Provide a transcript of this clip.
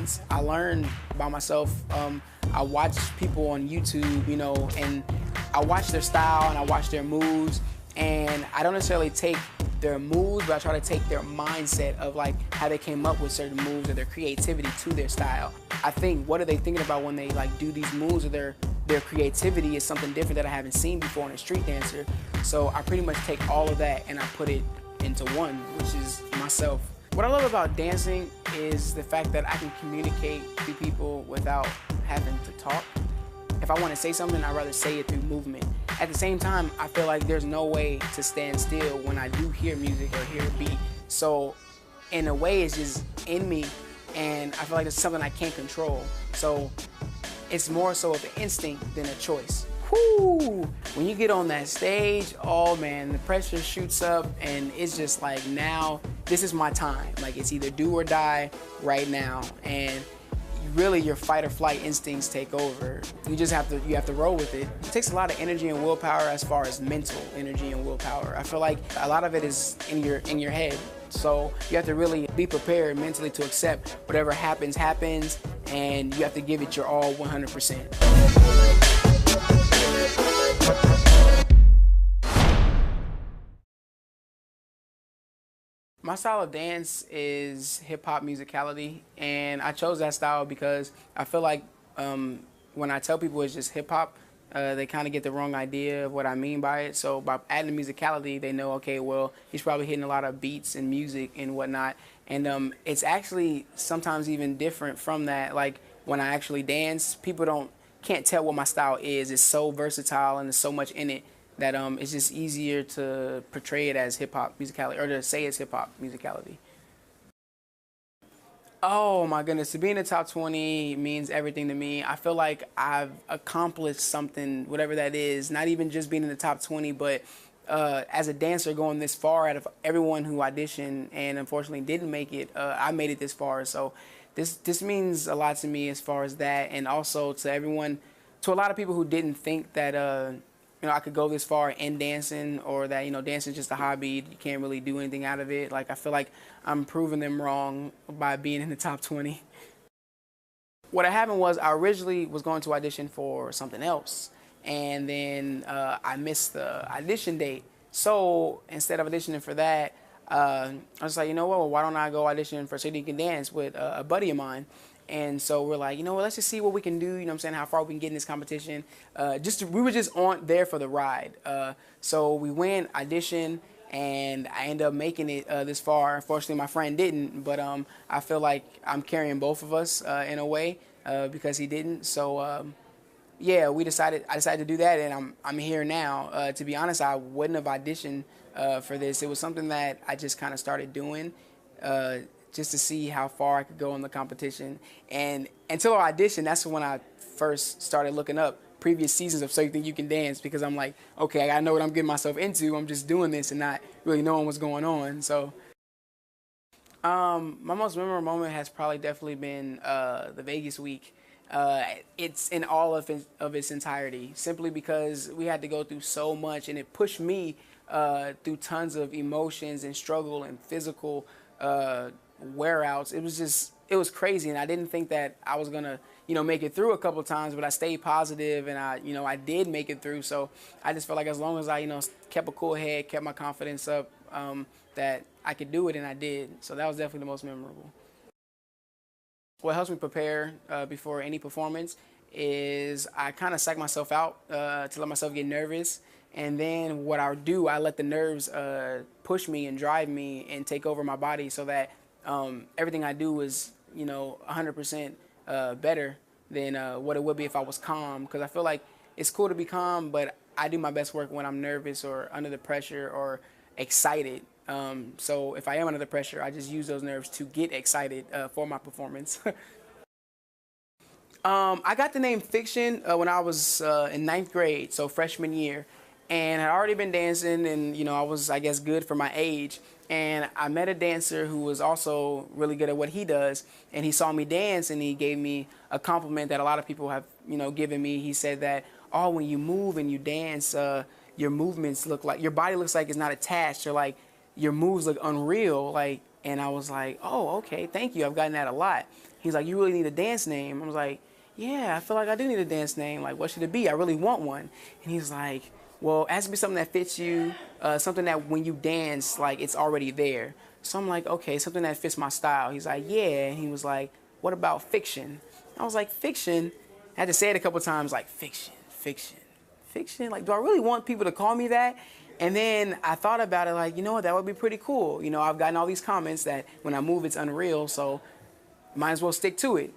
dance. I learned by myself. I watch people on YouTube, you know, and I watch their style and I watch their moves, and I don't necessarily take their moves, but I try to take their mindset of like how they came up with certain moves or their creativity to their style. I think, what are they thinking about when they like do these moves, or their creativity is something different that I haven't seen before in a street dancer. So I pretty much take all of that and I put it into one, which is myself. What I love about dancing is the fact that I can communicate to people without having to talk. If I want to say something, I'd rather say it through movement. At the same time, I feel like there's no way to stand still when I do hear music or hear a beat. So in a way, it's just in me, and I feel like it's something I can't control. So it's more so of an instinct than a choice. Whoo! When you get on that stage, oh man, the pressure shoots up, and it's just like, now, this is my time. Like, it's either do or die right now. And really, your fight or flight instincts take over. You just have to roll with it. It takes a lot of energy and willpower, as far as mental energy and willpower. I feel like a lot of it is in your head. So you have to really be prepared mentally to accept whatever happens, and you have to give it your all 100%. My style of dance is hip-hop musicality, and I chose that style because I feel like when I tell people it's just hip-hop, they kind of get the wrong idea of what I mean by it. So by adding musicality, they know, okay, well, he's probably hitting a lot of beats and music and whatnot. And it's actually sometimes even different from that. Like, when I actually dance, people can't tell what my style is. It's so versatile and there's so much in it that it's just easier to portray it as hip-hop musicality, or to say it's hip-hop musicality. Oh my goodness, to be in the top 20 means everything to me. I feel like I've accomplished something, whatever that is, not even just being in the top 20, but as a dancer going this far, out of everyone who auditioned and unfortunately didn't make it, I made it this far. So this means a lot to me as far as that, and also to everyone, to a lot of people who didn't think that you know, I could go this far in dancing, or that, you know, dancing is just a hobby, you can't really do anything out of it. Like, I feel like I'm proving them wrong by being in the top 20. What happened was, I originally was going to audition for something else, and then I missed the audition date. So instead of auditioning for that, I was like, you know what, well, why don't I go audition for So You Can Dance with a buddy of mine. And so we're like, you know what, let's just see what we can do, you know what I'm saying, how far we can get in this competition. We were just there for the ride. So we went, auditioned, and I ended up making it this far. Unfortunately, my friend didn't, but I feel like I'm carrying both of us in a way because he didn't. So yeah, I decided to do that, and I'm here now. To be honest, I wouldn't have auditioned for this. It was something that I just kind of started doing just to see how far I could go in the competition. And until I auditioned, that's when I first started looking up previous seasons of So You Think You Can Dance, because I'm like, okay, I gotta know what I'm getting myself into. I'm just doing this and not really knowing what's going on. So my most memorable moment has probably definitely been the Vegas week. It's in all of its entirety, simply because we had to go through so much, and it pushed me through tons of emotions and struggle and physical wear outs. It was crazy, and I didn't think that I was gonna, you know, make it through a couple of times, but I stayed positive, and I did make it through. So I just felt like as long as I, kept a cool head, kept my confidence up, that I could do it, and I did. So that was definitely the most memorable. What helps me prepare before any performance is I kind of psych myself out to let myself get nervous. And then what I do, I let the nerves push me and drive me and take over my body, so that everything I do is, 100% better than what it would be if I was calm. Because I feel like it's cool to be calm, but I do my best work when I'm nervous or under the pressure or excited. So if I am under the pressure, I just use those nerves to get excited for my performance. I got the name Fiction when I was in ninth grade, so freshman year. And I had already been dancing, and I was, I guess, good for my age. And I met a dancer who was also really good at what he does, and he saw me dance, and he gave me a compliment that a lot of people have, given me. He said that, oh, when you move and you dance, your movements look like, your body looks like it's not attached, or like your moves look unreal, like. And I was like, oh, okay, thank you. I've gotten that a lot. He's like, you really need a dance name. I was like, yeah, I feel like I do need a dance name. Like, what should it be? I really want one. And he's like, well, it has to be something that fits you, something that when you dance, like, it's already there. So I'm like, okay, something that fits my style. He's like, yeah. And he was like, what about fiction? I was like, fiction? I had to say it a couple times, like, fiction, fiction, fiction. Like, do I really want people to call me that? And then I thought about it, like, you know what, that would be pretty cool. You know, I've gotten all these comments that when I move, it's unreal, so might as well stick to it.